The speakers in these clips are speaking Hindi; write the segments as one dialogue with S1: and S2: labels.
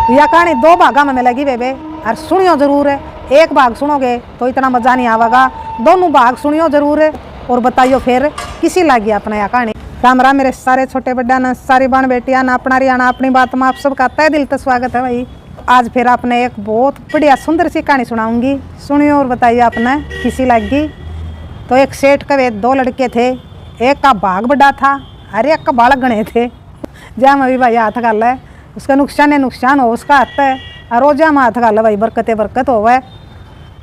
S1: यह कहानी दो भागा में मिलेगी बेबे, और सुनियो जरूर है। एक भाग सुनोगे तो इतना मजा नहीं आवेगा, दोनों भाग सुनियो जरूर है और बताइयो फिर किसी लगी अपना यह कहानी। राम राम मेरे सारे छोटे बड्डा न, सारी बहन बेटियां न, अपना रियाना अपनी बात में आप सबका तहे दिल से स्वागत है भाई। आज फिर आपने एक बहुत बढ़िया सुंदर सी कहानी सुनाऊंगी, सुनियो और बताइए आपने किसी लगी। तो एक सेठ के दो लड़के थे, एक का भाग बड़ा था और एक का बालक गणे थे। जहाँ में भी भाई हाथ गाल है उसका नुकसान हो उसका हाथ है, और रोजा में हाथ गाल भाई बरकत हो वह।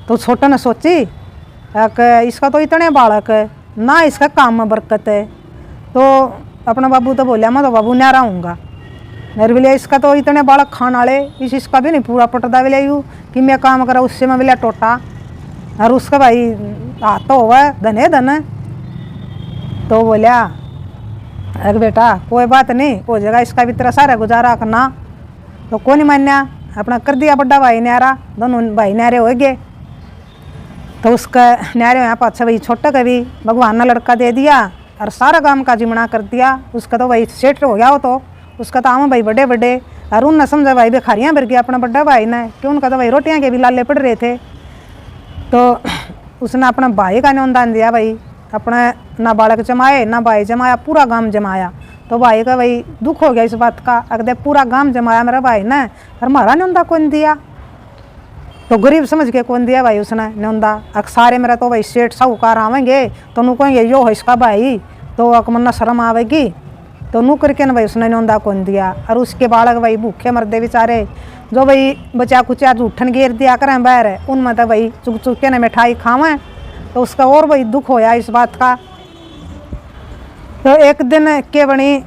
S1: तो छोटा ने सोची इसका तो इतने बालक है ना, इसका काम में बरकत है। तो अपना बाबू तो बोलिया मैं तो बाबू न्यारा हूँगा, मेरे बोलिया इसका तो इतने बालक खान वाले, इसका भी नहीं पूरा पटदा बोलिया यूँ कि मैं काम करा उससे मैं बोलिया टोटा, और उसका भाई हाथ तो हुआ धने धन। तो बोलिया अरे बेटा कोई बात नहीं, हो जाएगा इसका भी तेरा सारा गुजारा करना। तो कौन नहीं मान्या, अपना कर दिया बड़ा भाई न्यारा, दोनों भाई न्यारे हो गए। तो उसका न्यारे यहाँ पाछा भाई छोटा का भी भगवान ने लड़का दे दिया और सारा काम का जिमना कर दिया। उसका तो भाई सेठ हो गया हो, तो उसका तो आम भाई बड़े बड़े, और उन समझा भाई बेखारियाँ भर गया अपना बड़ा भाई ने, कि उनका तो भाई रोटियाँ के भी लाले पड़ रहे थे। तो उसने अपना भाई का न्योंदान दिया भाई, अपना ना बालक जमाए ना भाई जमाया, पूरा गांव जमाया। तो भाई का भाई दुख हो गया इस बात का, अगर पूरा गांव जमाया मेरा भाई ने और हमारा न्योंदा कौन दिया। तो गरीब समझ के कौन दिया भाई उसने न्योंदा। सारे मेरा तो भाई सेठ साहूकार आवेंगे तो नू कहेंगे यो है इसका भाई, तो अकमन्ना शर्म आवेगी, तो नू करके ना भाई उसने न्योंदा कौन दिया। और उसके बालक भाई भूखे मरदे बेचारे, जो भाई बचा कुचा जूठन घेर दिया करें बाहर, उनमें तो भाई चुक चुक के ना मिठाई खावें। तो उसका और भाई दुख होया इस बात का। तो एक दिन के बनी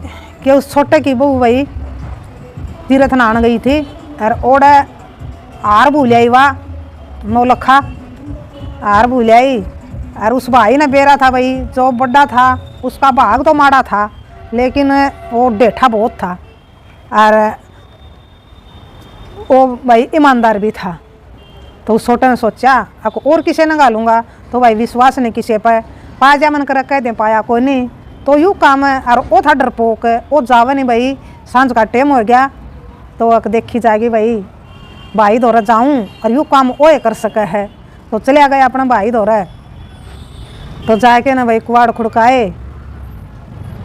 S1: कि उस छोटे की बहू भाई तीर्थ नहान गई थी, और ओड़े हार भूलियाई वाह नौलखा हार भूलियाई। और उस भाई ने बेरा था भाई जो बड़ा था, उसका भाग तो माड़ा था लेकिन वो डेठा बहुत था, और वो भाई ईमानदार भी था। तो उस छोटे ने सोचा अब और किसे न गालूंगा, तो भाई विश्वास नहीं किसी पर, पाजा मन कर कह दे पाया कोई नहीं, तो यूँ काम है। और वो था डरपोक, वो जावे नहीं भाई, सांझ का टाइम हो गया तो अक देखी जाएगी भाई दौरा जाऊँ और यूँ काम वो कर सके है। तो चले गए अपना भाई दौरा, तो जाके ना भाई कुआड़ खुड़काए।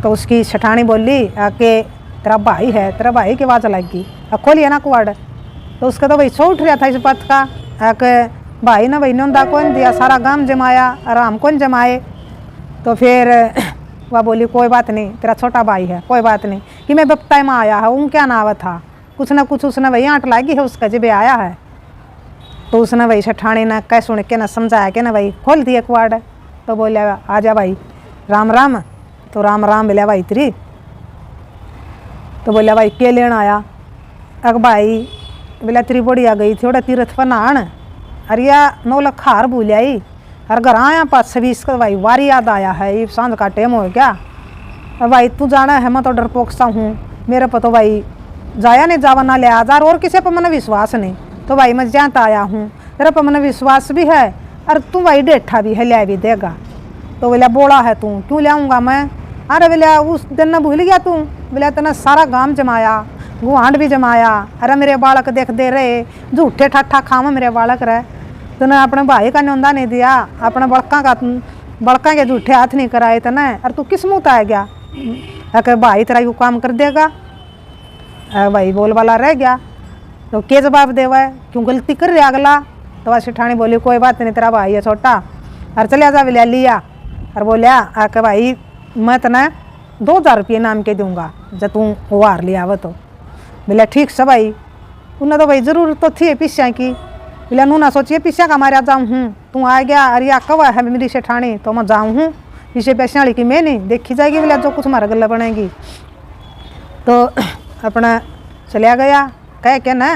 S1: तो उसकी शठानी बोली आके तेरा भाई है, तेरा भाई की आवाज़ लगी, खोलिए ना कुआड़। तो उसका तो भाई सो उठ रहा था इस बात का, आके भाई ना भाई न्योंदा कौन दिया, सारा गांव जमाया और हम कौन जमाए। तो फिर वह बोली कोई बात नहीं, तेरा छोटा भाई है, कोई बात नहीं कि मैं बप्ताई में आया है, उन क्या नाव था, कुछ ना कुछ उसने भाई आँट लागी है उसका जब आया है। तो उसने भाई शठानी ने कह सुन के ना समझाया के ना भाई खोल दिए कुआड़। तो बोले आ जा भाई राम राम। तो राम राम बोलिया भाई तेरी। तो बोलिया भाई के लेना आया। अग भाई बोला तेरी बढ़िया गई थी ओड़ा तीर्थ पर नहान, अरे या 9 लाख हार भूल आई, और घर आया 5-20 का भाई वारी याद आया है, ये सांझ का टाइम हो गया। अब भाई तू जाना है, मैं तो डरपोक सा हूँ, मेरे पर तो भाई जाया नहीं जावा ना ले आजार, और किसी पर मैंने विश्वास नहीं, तो भाई मैं जानता आया हूँ, तेरे पर मैंने विश्वास भी है और तू भाई डेठा भी है, लिया भी देगा। तो बोला बोला है तू क्यों ले आऊँगा मैं। अरे बोलिया उस दिन न भूल गया तू, बोलिया तेना सारा गांव जमाया, गुहांड भी जमाया, अरे मेरे बालक देख दे रहे झूठे ठाठा खावा मेरे बालक रहे, तूने अपने भाई का न्योंदा नहीं दिया, अपने बड़का के झूठे हाथ नहीं कराए तने, और तू किस मुँह आ गया, अगर भाई तेरा यू काम कर देगा। भाई बोल वाला रह गया, तो क्या जवाब देवा है, क्यों गलती कर रहा अगला। तो वह सेठानी बोली कोई बात नहीं, तेरा भाई है छोटा, और चले जा बोलिया लिया। और बोलिया आके भाई मैं तना 2000 रुपये नाम के दूंगा जब तू वो हार लिया वो। तो बोला ठीक से भाई, उन्हें तो भाई ज़रूरत तो थी पिस्या की। बोला नू ना सोचिए पिस्या का मारे जाऊँ हूँ, तू आ गया अरे कब है मेरी सेठानी, तो मैं जाऊँ हूँ पीछे पैसे वाली की मैं नहीं देखी जाएगी, बोला जो कुछ हमारा गला बनेगी। तो अपना चलिया गया कह के ना,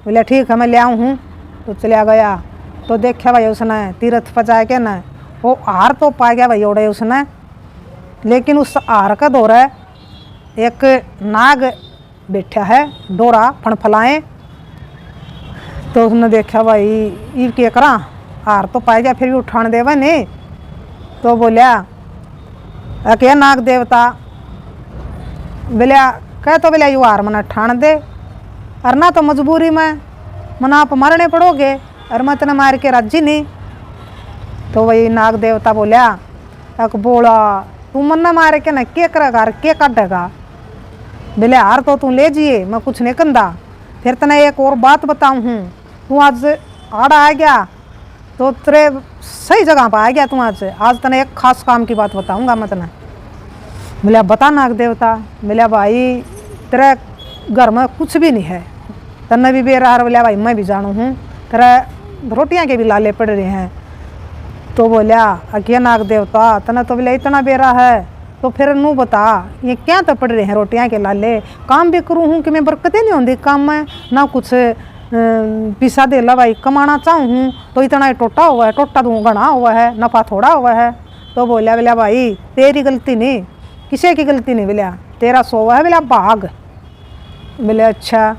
S1: बोला ठीक है मैं ले आऊँ हूँ। तो चलिया गया, तो देखा भाई उसने तीर्थ पचा के ना वो हार तो पा गया भाई ओढ़े उसने, लेकिन उस हार का दौरा एक नाग बैठा है डोरा फनफलाए। तो उसने देखा भाई ये क्या करा, हार तो पा गया फिर भी उठान देवा नहीं। तो बोलिया क्या नाग देवता, बोलिया कह तो बोलिया यू हार मना ठान दे। और ना तो मजबूरी में मना आप मरने पड़ोगे और मत न मार के राजी नहीं। तो वही नाग देवता बोलिया एक बोला तू मन न मारे के न के करेगा के काटेगा। बोले हार तो तू ले जिए मैं कुछ नहीं कंदा। फिर तने एक और बात बताऊँ हूँ, तू आज आड़ा आ गया तो तेरे सही जगह पर आ गया। तू आज तने एक खास काम की बात बताऊँगा मैं तने। बोलिया बता नाग देवता। बोलिया भाई तेरे घर में कुछ भी नहीं है, तन्ने भी बेरा हार। बोलिया भाई मैं भी जानू हूँ तेरा रोटियां के भी लाले पड़ रहे हैं। तो बोलिया अकिया नाग देवता तना तो बोले इतना बेरा है तो फिर नू बता ये क्या तो पड़ रहे हैं रोटियां के लाले। काम भी करूँ हूँ कि मैं बरकतें नहीं होंगी काम में, ना कुछ पिसा दे ला भाई कमाना चाहूँ हूँ तो इतना ही टोटा हुआ है, टोटा तो घना हुआ है, नफ़ा थोड़ा हुआ है। तो बोलिया भाई तेरी गलती नहीं, किसी की गलती नहीं। बोलिया तेरा सोवा है। बोलिया भाग। बोले अच्छा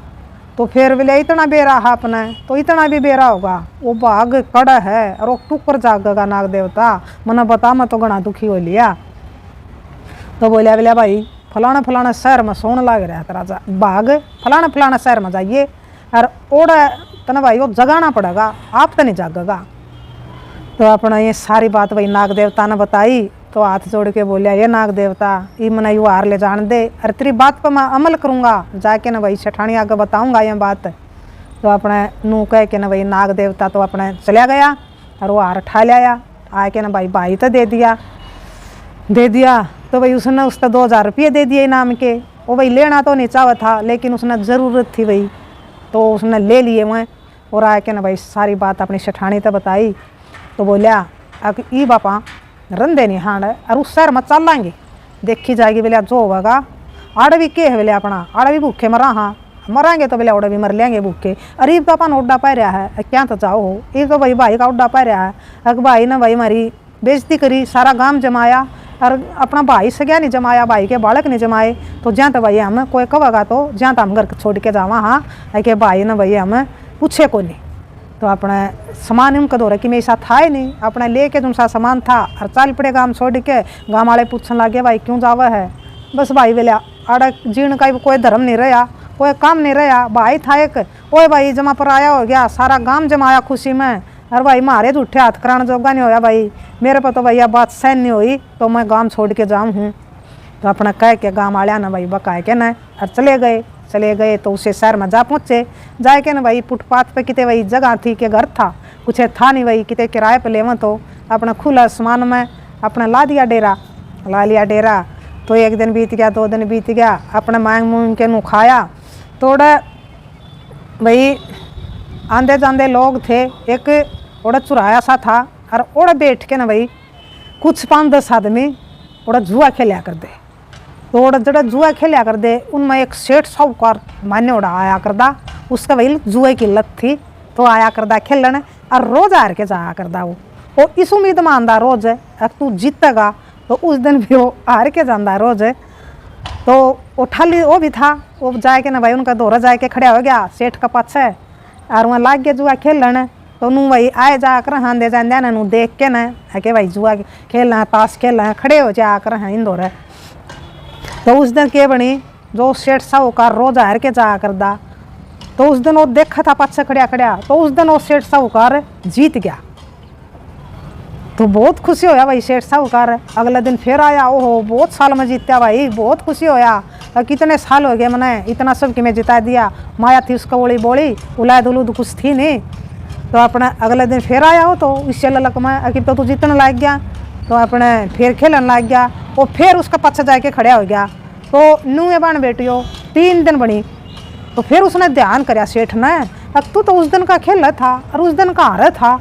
S1: तो फिर बोले इतना बेरा है अपने तो इतना भी बेरा होगा। वो भाग कड़ा है और वो टुकर जागेगा नाग देवता। मना बता मैं तो घना दुखी हो लिया। तो बोलिया भाई फलाना फलाना शहर में सोन लाग रहा है तेरा भाग फलाना फलाना शहर में जाइए और ओड़ा तना भाई वो जगाना पड़ेगा, आप तो नहीं जागेगा। तो अपना ये सारी बात वही नाग देवता ने बताई। तो हाथ जोड़ के बोलिया ये नाग देवता ये मना यू हार ले जान दे और तेरी बात पर मैं अमल करूँगा जाके ना वही सेठानी आगे बताऊँगा ये बात। तो अपने नू कह के ना वही नाग देवता तो अपने चला गया और वो हार ठा लिया। आके ना भाई तो दे दिया। तो भाई उसने उसका 2000 रुपये दे दिए इनाम के। वो भाई लेना तो नहीं चाहा था लेकिन उसने ज़रूरत थी भाई तो उसने ले लिए मैं। और आके ना भाई सारी बात अपनी सेठानी तो बताई। तो बोलिया अब ई बापा रंधे नहीं हांड और उस शहर में चल लाएंगे देखी जाएगी। बोलिया जो होगा आड़ भी के है। बोले अपना आड़ भी भूखे मरा हाँ मरांगे तो बोले उड़ा भी मर लेंगे भूखे। अरे तो अपन उड्डा पा रहा है क्या तो जाओ हो ये तो भाई का उड्डा पा रहा है। अग भाई ने भाई हमारी बेइज्जती करी, सारा गांव जमाया और अपना भाई से क्या नहीं जमाया, भाई के बालक नहीं जमाए। तो जहाँ तो भाई हम कोई कहेगा तो जहाँ तो हम घर छोड़ के जावा हाँ कि भाई ने भाई हमें पूछे को नहीं। तो अपने सामान उनका दो कि मेरे साथ था ही नहीं, अपना लेके जो सा सामान था और चल पड़े गाँव छोड़ के। गाँव वाले पूछने लगे भाई क्यों जावा है। बस भाई बोले आड़ा जीण का कोई धर्म नहीं रहा, कोई काम नहीं रहा। भाई था एक ओए भाई जमा पर आया हो गया, सारा गांव जमाया खुशी में और भाई मारे झूठे हाथ कराने जोगा नहीं होया भाई। मेरे पर तो भैया बात सहन नहीं हुई तो मैं गांव छोड़ के जाऊँ हूँ। तो अपना कह के गाँव वाले ना भाई बकाए के ना और चले गए। तो उसे शहर में जा पहुँचे जाके ना भाई फुटपाथ पे कितने वही जगह थी कि घर था कुछ था नहीं भाई कितने किराए पे लेवा। तो अपना खुला आसमान में अपना ला लिया डेरा। तो एक दिन बीत गया, 2 दिन बीत गया, अपने मांग मूंग के नू खाया। थोड़ा भाई आंधे जांधे लोग थे, एक ओड़ा चुराया सा था और ओड़ा बैठ के ना भाई कुछ 5-10 आदमी ओड़ा जुआ खेलिया कर दे। तो ओड़ा जड़ा जुआ खेलिया कर दे उनमें एक सेठ साहूकार मान्य ओड़ा आया करदा, उसका भाई जुए की लत थी तो आया करदा खेलने और रोज हार के जाया करदा। वो इस उम्मीद में आंदा रोज है तू जीतेगा तो उस दिन भी वो हार के जाता रोज है। तो वो ठाली वो भी था, वो जाके ना भाई उनका दोहरा जाके खड़ा हो गया सेठ का पाछे और वहाँ लाग गया जुआ खेलने। तो नू भाई आए जाकर हाँ दे जान देना नू देख के ना के भाई जुआ खेलना है ताश खेलना है खड़े हो जाकर हाँ इन दोहरे। तो उस दिन के बनी जो सेठ साहूकार रोज हार के जाया करदा। तो उस दिन वो देखा था पाछे खड़ा तो उस दिन वो सेठ साहूकार जीत गया। तो बहुत खुशी होया भाई सेठ साहूकार। अगले दिन फिर आया, ओहो बहुत साल में जीत्या भाई, बहुत खुशी होया। कितने साल हो गए मैंने इतना सब कि मैं जिता दिया। माया थी उसका बोली उलाद उलूद कुछ थी नहीं। तो अपना अगले दिन फिर आया हो तो इससे ललक में अकीब तो तू जीतने लग गया। तो अपने फिर खेलने लग गया। वो फिर उसका पीछे जाके खड़ा हो गया। तो नूए बन बेटियो 3 दिन बनी। तो फिर उसने ध्यान कराया सेठ ने, अब तू तो उस दिन का खेला था और उस दिन का हारा था।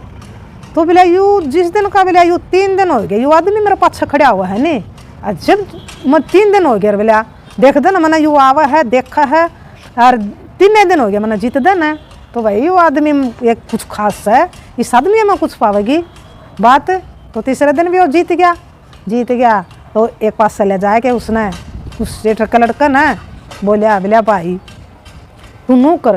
S1: तो बोला यू जिस दिन का बोला यू 3 दिन हो गए यू आदमी मेरे पाछे खड़ा हुआ है नहीं। जब मैं 3 दिन हो गया बोला देख दे ना मैंने यू आवा है देखा है और 3 दिन हो गया मैंने जीत देना। तो भाई यू आदमी एक कुछ खास है, इस आदमी में कुछ पावेगी बात। तो तीसरे दिन भी वो जीत गया। तो एक पास से ले जाके उसने उस सेठ का लड़का ना बोलिया भाई तू नू कर।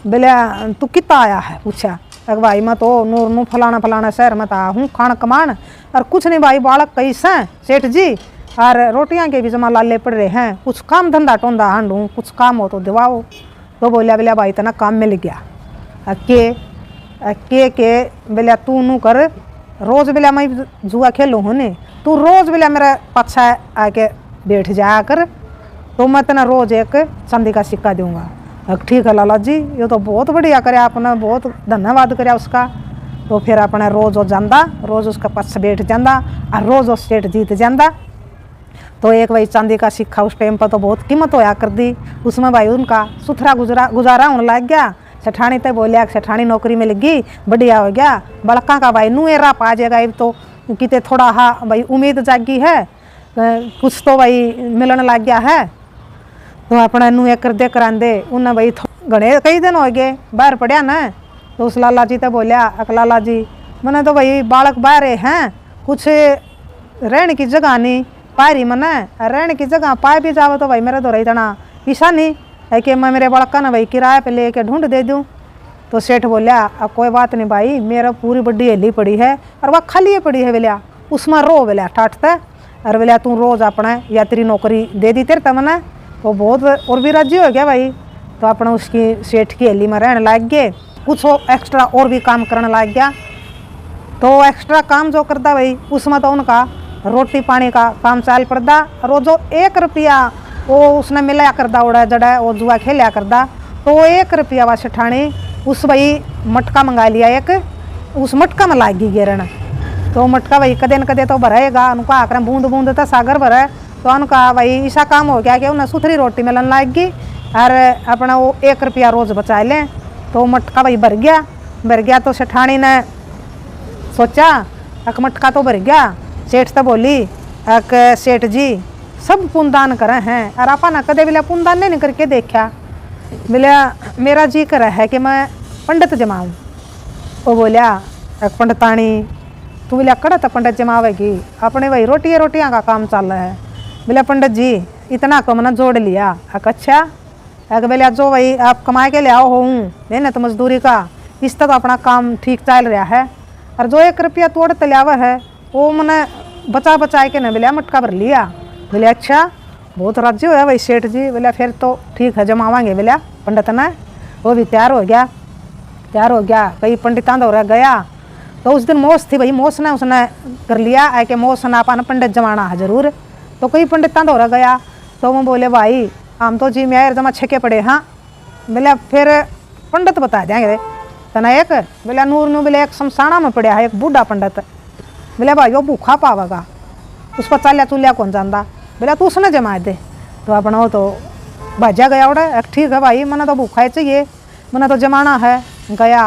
S1: बोलिया तू कितना आया है पूछा। अग भाई मैं तो नूर फलाना शहर में था हूँ खान कमान और कुछ नहीं भाई बालक कैसे सेठ जी और रोटियां के भी जमा लाले पड़ रहे हैं, कुछ काम धंधा टोंदा हांडू कुछ काम हो तो दिवाओ। तो बोलिया बोलिया भाई इतना काम मिल गया के बोलिया तू नू कर रोज बोलिया मैं जुआ खेलूँ हूँ ने तू रोज बोलिया मेरा पाछा आके बैठ जाया कर तो मैं तना रोज एक चांदी का सिक्का दूंगा। ठीक है लाला जी, ये तो बहुत बढ़िया करे आपने, बहुत धन्यवाद करे उसका। तो फिर अपने रोज वो जाता, रोज उसका पास बैठ जाता और रोज वो सेठ जीत जाता। तो एक भाई चांदी का सिक्का उस टाइम पर तो बहुत कीमत होया कर दी, उसमें भाई उनका सुथरा गुजारा होने लग गया। सेठानी तो बोलिया सेठानी नौकरी में लगी, बढ़िया हो गया। बड़का का भाई नू एरा पा जाएगा, अब तो कितने थोड़ा हाँ भाई उम्मीद जागी है, कुछ तो भाई मिलने लग गया है। तो अपने नू एक दे करांदे उन्हें भाई घने कई दिन हो गए बाहर पड़िया ना। तो उस लाला जी तो बोलिया लाला जी मैंने तो भाई बालक बाहर हैं, कुछ रहने की जगह नहीं पारी मने, रहने की जगह पाए भी जाओ तो भाई मेरा तो रही तना पैसा नहीं है कि मैं मेरे बड़का ना भाई किराए पे लेके ढूंढ दे दूँ। तो सेठ बोलिया अब कोई बात नहीं भाई, मेरा पूरी बड्डी हेली पड़ी है और वह खाली पड़ी है बोलिया, उसमें रो बोलिया ठाटता और बोलिया तू रोज अपने यात्री नौकरी दे दी तेरे तमने। वो बहुत और भी राजी हो गया भाई। तो अपना उसकी सेठ की हेली में रहने लग गए, कुछ एक्स्ट्रा और भी काम करने लग गया। तो एक्स्ट्रा काम जो करता भाई उसमें तो उनका रोटी पानी का काम चाल पड़ता। और वो जो 1 रुपया वो उसने मिलाया करता उड़ा जड़ा वो जुआ खेलिया करता, तो वो 1 रुपया वा सेठानी उस भाई मटका मंगा लिया एक, उस मटका में लाग गई गिरन। तो मटका भाई कदे न कदे तो भरेगा, उनको आकर बूंद बूंद तो सागर भरे। तो उनका भाई ऐसा काम हो गया कि उन्हें सुथरी रोटी मिलन लग गई और अपना वो 1 रुपया रोज बचा लें। तो मटका भाई भर गया। तो सेठानी ने सोचा अक मटका तो भर गया। सेठ तो बोली अक सेठ जी सब पुनदान करे हैं और आपा ना कदे बोले पुनदान नहीं करके देखा, बोले मेरा जी करे है कि मैं पंडित जमाऊँ। वो बोलिया अक पंडितानी तू बोलिया कड़ा तो पंडित जमावेगी, अपने भाई रोटियाँ का काम चल रहा है। बोले पंडित जी इतना को मैंने जोड़ लिया। अच्छा बोलिया जो भाई आप कमा के ले आओ हूँ मेहनत मजदूरी का, इस तक तो अपना काम ठीक चल रहा है। और जो 1 रुपया तोड़ तलियावा है वो मैंने बचा के न बोलिया मटका भर लिया। बोले अच्छा बहुत राजी होया भाई सेठ जी। बोले फिर तो ठीक है जमावांगे। बोलिया पंडित ने वो भी तैयार हो गया। कई पंडितां दौरा गया तो उस दिन मोश थी भाई, मोश ने उसने कर लिया है कि मोश ने अपन पंडित जमाना है जरूर। तो कई पंडितां दौरा गया तो वो बोले भाई हम तो जी मेयर जमा छके पड़े। हाँ बोले फिर पंडित बता देंगे तना एक। बोले नूर नू बोले एक शमशाना में पड़ा है एक बूढ़ा पंडित। बोले भाई वो भूखा पावेगा, उस पर चालिया चुलिया कौन जानता। बोले तू उसने जमा दे। तो अपना वो तो भाजा गया उड़ा, ठीक है भाई मैंने तो भूखा चाहिए, मैंने तो जमाना है। गया